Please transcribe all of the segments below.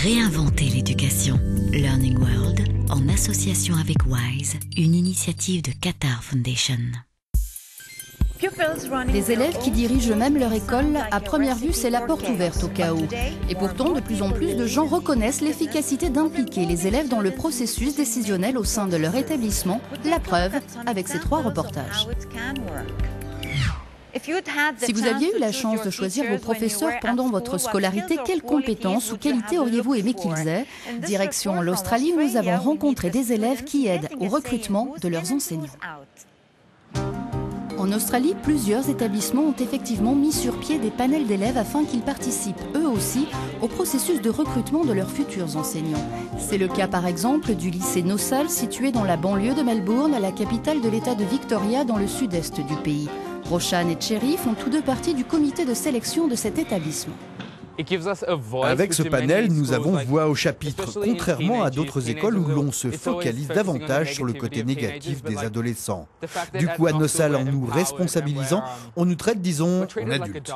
Réinventer l'éducation. Learning World, en association avec WISE, une initiative de Qatar Foundation. Les élèves qui dirigent eux-mêmes leur école, à première vue, c'est la porte ouverte au chaos. Et pourtant, de plus en plus de gens reconnaissent l'efficacité d'impliquer les élèves dans le processus décisionnel au sein de leur établissement. La preuve avec ces 3 reportages. Si vous aviez eu la chance de choisir vos professeurs pendant votre scolarité, quelles compétences ou qualités auriez-vous aimé qu'ils aient? Direction l'Australie, où nous avons rencontré des élèves qui aident au recrutement de leurs enseignants. En Australie, plusieurs établissements ont effectivement mis sur pied des panels d'élèves afin qu'ils participent eux aussi au processus de recrutement de leurs futurs enseignants. C'est le cas par exemple du lycée Nosal, situé dans la banlieue de Melbourne, la capitale de l'État de Victoria, dans le sud-est du pays. Roshan et Cherry font tous deux partie du comité de sélection de cet établissement. Avec ce panel, nous avons voix au chapitre, contrairement à d'autres écoles où l'on se focalise davantage sur le côté négatif des adolescents. Du coup, à Nosal, en nous responsabilisant, on nous traite, disons, en adultes.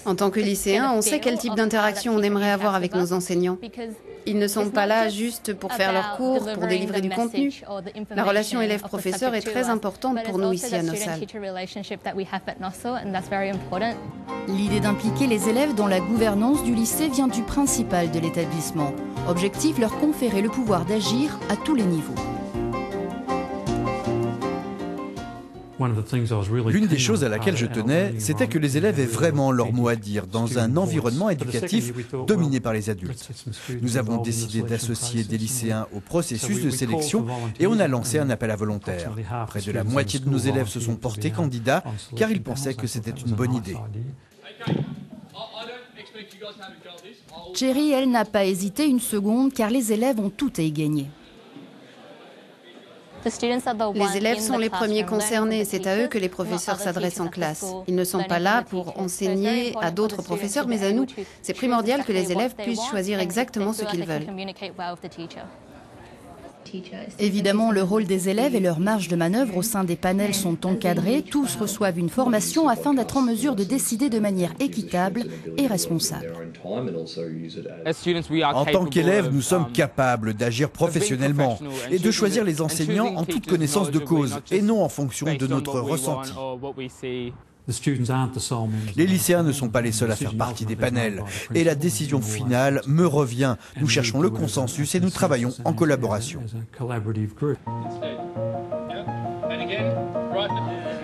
En tant que lycéen, on sait quel type d'interaction on aimerait avoir avec nos enseignants. Ils ne sont pas là juste pour faire leurs cours, pour délivrer du contenu. La relation élève-professeur est très importante pour nous ici à Nosal. L'idée d'impliquer les élèves dans la gouvernance du lycée vient du principal de l'établissement. Objectif, leur conférer le pouvoir d'agir à tous les niveaux. L'une des choses à laquelle je tenais, c'était que les élèves aient vraiment leur mot à dire dans un environnement éducatif dominé par les adultes. Nous avons décidé d'associer des lycéens au processus de sélection et on a lancé un appel à volontaires. Près de la moitié de nos élèves se sont portés candidats car ils pensaient que c'était une bonne idée. Cherry, elle, n'a pas hésité une seconde car les élèves ont tout à y gagner. Les élèves sont les premiers concernés, c'est à eux que les professeurs s'adressent en classe. Ils ne sont pas là pour enseigner à d'autres professeurs, mais à nous. C'est primordial que les élèves puissent choisir exactement ce qu'ils veulent. Évidemment, le rôle des élèves et leur marge de manœuvre au sein des panels sont encadrés. Tous reçoivent une formation afin d'être en mesure de décider de manière équitable et responsable. En tant qu'élèves, nous sommes capables d'agir professionnellement et de choisir les enseignants en toute connaissance de cause et non en fonction de notre ressenti. Les lycéens ne sont pas les seuls à faire partie des panels et la décision finale me revient. Nous cherchons le consensus et nous travaillons en collaboration.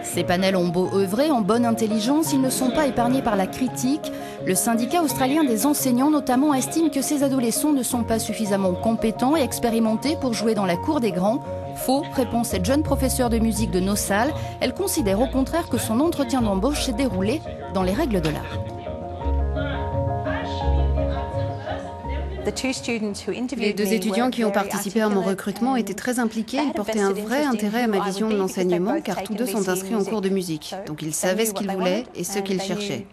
Ces panels ont beau œuvrer en bonne intelligence, ils ne sont pas épargnés par la critique. Le syndicat australien des enseignants notamment estime que ces adolescents ne sont pas suffisamment compétents et expérimentés pour jouer dans la cour des grands. Faux, répond cette jeune professeure de musique de Nosal. Elle considère au contraire que son entretien d'embauche s'est déroulé dans les règles de l'art. Les 2 étudiants qui ont participé à mon recrutement étaient très impliqués. Ils portaient un vrai intérêt à ma vision de l'enseignement car tous 2 sont inscrits en cours de musique. Donc ils savaient ce qu'ils voulaient et ce qu'ils cherchaient.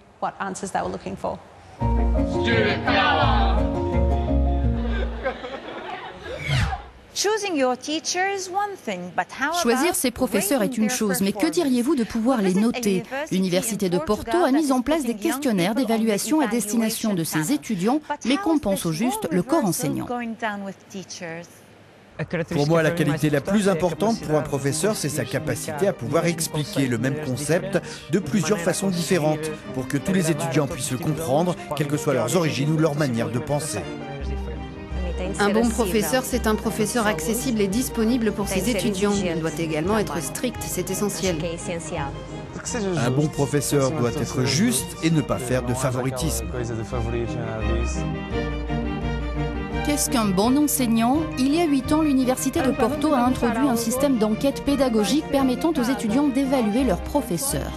Choisir ses professeurs est une chose, mais que diriez-vous de pouvoir les noter? L'Université de Porto a mis en place des questionnaires d'évaluation à destination de ses étudiants, mais compense au juste le corps enseignant. Pour moi, la qualité la plus importante pour un professeur, c'est sa capacité à pouvoir expliquer le même concept de plusieurs façons différentes pour que tous les étudiants puissent le comprendre, quelles que soient leurs origines ou leur manière de penser. Un bon professeur, c'est un professeur accessible et disponible pour ses étudiants. Il doit également être strict, c'est essentiel. Un bon professeur doit être juste et ne pas faire de favoritisme. Qu'est-ce qu'un bon enseignant? Il y a 8 ans, l'Université de Porto a introduit un système d'enquête pédagogique permettant aux étudiants d'évaluer leurs professeurs.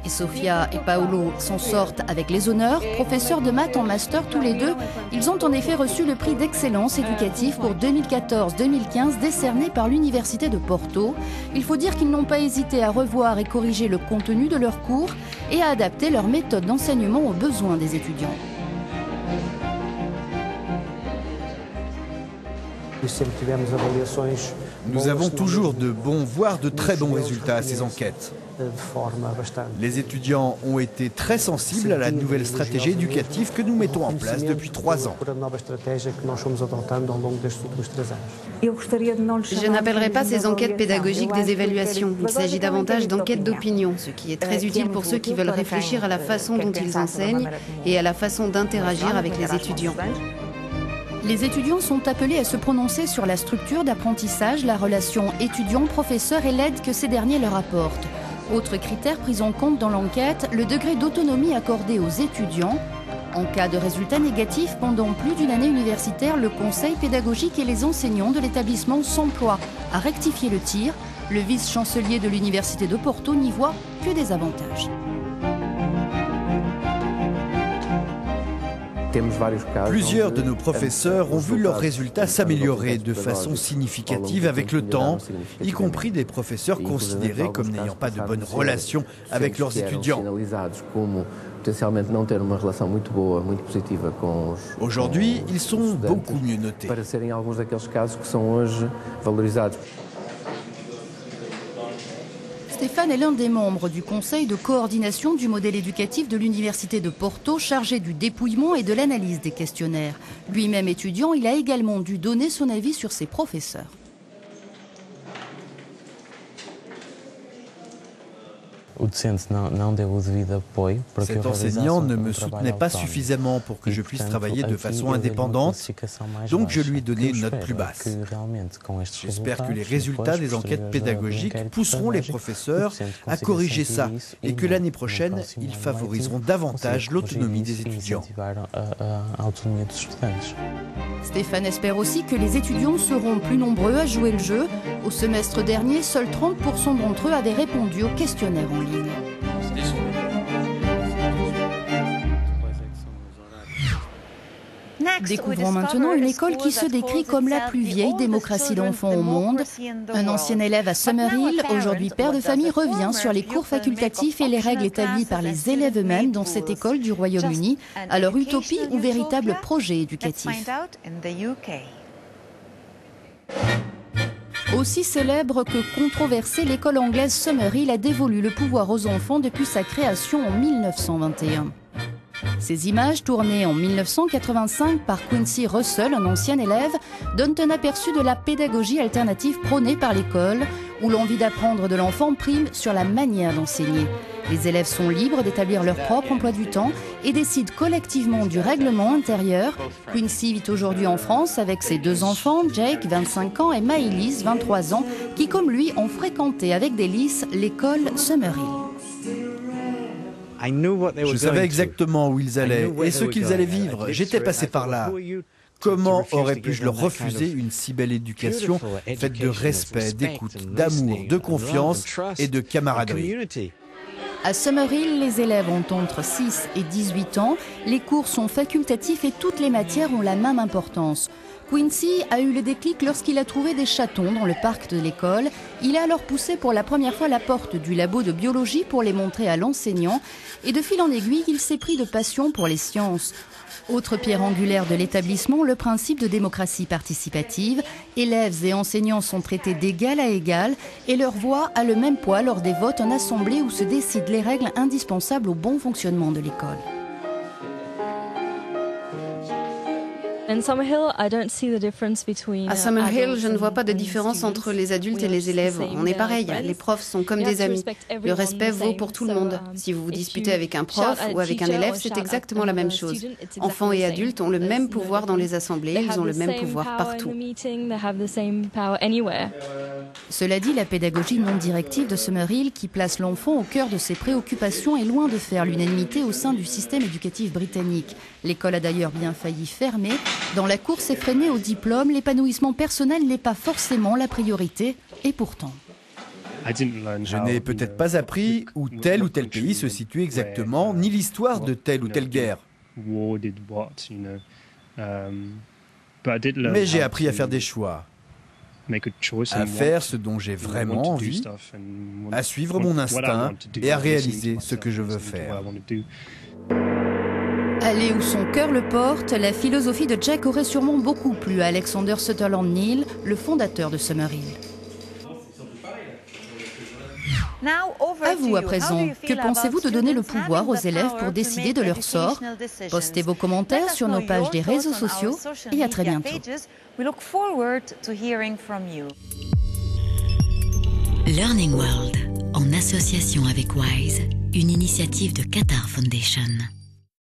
Et Sofia et Paolo s'en sortent avec les honneurs. Professeurs de maths en master tous les deux, ils ont en effet reçu le prix d'excellence éducative pour 2014-2015 décerné par l'Université de Porto. Il faut dire qu'ils n'ont pas hésité à revoir et corriger le contenu de leurs cours et à adapter leur méthode d'enseignement aux besoins des étudiants. Nous avons toujours de bons, voire de très bons résultats à ces enquêtes. Les étudiants ont été très sensibles à la nouvelle stratégie éducative que nous mettons en place depuis 3 ans. Je n'appellerai pas ces enquêtes pédagogiques des évaluations. Il s'agit davantage d'enquêtes d'opinion, ce qui est très utile pour ceux qui veulent réfléchir à la façon dont ils enseignent et à la façon d'interagir avec les étudiants. Les étudiants sont appelés à se prononcer sur la structure d'apprentissage, la relation étudiant-professeur et l'aide que ces derniers leur apportent. Autre critère pris en compte dans l'enquête, le degré d'autonomie accordé aux étudiants. En cas de résultats négatifs, pendant plus d'une année universitaire, le conseil pédagogique et les enseignants de l'établissement s'emploient à rectifier le tir. Le vice-chancelier de l'université de Porto n'y voit que des avantages. Plusieurs de nos professeurs ont vu leurs résultats s'améliorer de façon significative avec le temps, y compris des professeurs considérés comme n'ayant pas de bonnes relations avec leurs étudiants. Aujourd'hui, ils sont beaucoup mieux notés. Stéphane est l'un des membres du conseil de coordination du modèle éducatif de l'université de Porto, chargé du dépouillement et de l'analyse des questionnaires. Lui-même étudiant, il a également dû donner son avis sur ses professeurs. Cet enseignant ne me soutenait pas suffisamment pour que je puisse travailler de façon indépendante, donc je lui ai donné une note plus basse. J'espère que les résultats des enquêtes pédagogiques pousseront les professeurs à corriger ça et que l'année prochaine, ils favoriseront davantage l'autonomie des étudiants. Stéphane espère aussi que les étudiants seront plus nombreux à jouer le jeu. Au semestre dernier, seuls 30% d'entre eux avaient répondu au questionnaire en ligne. Découvrons maintenant une école qui se décrit comme la plus vieille démocratie d'enfants au monde. Un ancien élève à Summerhill, aujourd'hui père de famille, revient sur les cours facultatifs et les règles établies par les élèves eux-mêmes dans cette école du Royaume-Uni. Alors utopie ou véritable projet éducatif? Aussi célèbre que controversée, l'école anglaise Summerhill a dévolu le pouvoir aux enfants depuis sa création en 1921. Ces images, tournées en 1985 par Quincy Russell, un ancien élève, donnent un aperçu de la pédagogie alternative prônée par l'école, où l'envie d'apprendre de l'enfant prime sur la manière d'enseigner. Les élèves sont libres d'établir leur propre emploi du temps et décident collectivement du règlement intérieur. Quincy vit aujourd'hui en France avec ses 2 enfants, Jake, 25 ans, et Maëlys, 23 ans, qui, comme lui, ont fréquenté avec délice l'école Summerhill. Je savais exactement où ils allaient et ce qu'ils allaient vivre. J'étais passé par là. Comment aurais-pu-je leur refuser une si belle éducation faite de respect, d'écoute, d'amour, de confiance et de camaraderie? À Summerhill, les élèves ont entre 6 et 18 ans. Les cours sont facultatifs et toutes les matières ont la même importance. Quincy a eu le déclic lorsqu'il a trouvé des chatons dans le parc de l'école. Il a alors poussé pour la première fois la porte du labo de biologie pour les montrer à l'enseignant. Et de fil en aiguille, il s'est pris de passion pour les sciences. Autre pierre angulaire de l'établissement, le principe de démocratie participative. Élèves et enseignants sont traités d'égal à égal et leur voix a le même poids lors des votes en assemblée où se décident les règles indispensables au bon fonctionnement de l'école. À Summerhill, je ne vois pas de différence entre les adultes et les élèves. On est pareil, les profs sont comme des amis. Le respect vaut pour tout le monde. Si vous vous disputez avec un prof ou avec un élève, c'est exactement la même chose. Enfants et adultes ont le même pouvoir dans les assemblées, ils ont le même pouvoir partout. Cela dit, la pédagogie non directive de Summerhill, qui place l'enfant au cœur de ses préoccupations, est loin de faire l'unanimité au sein du système éducatif britannique. L'école a d'ailleurs bien failli fermer. Dans la course effrénée au diplôme, l'épanouissement personnel n'est pas forcément la priorité, et pourtant. Je n'ai peut-être pas appris où tel ou tel pays se situe exactement, ni l'histoire de telle ou telle guerre. Mais j'ai appris à faire des choix, à faire ce dont j'ai vraiment envie, à suivre mon instinct et à réaliser ce que je veux faire. Aller où son cœur le porte, la philosophie de Jack aurait sûrement beaucoup plu à Alexander Sutherland Neill, le fondateur de Summerhill. À vous à présent, que pensez-vous de donner le pouvoir aux élèves pour décider de leur sort? Postez vos commentaires sur nos pages des réseaux sociaux et à très bientôt. Learning World, en association avec WISE, une initiative de Qatar Foundation.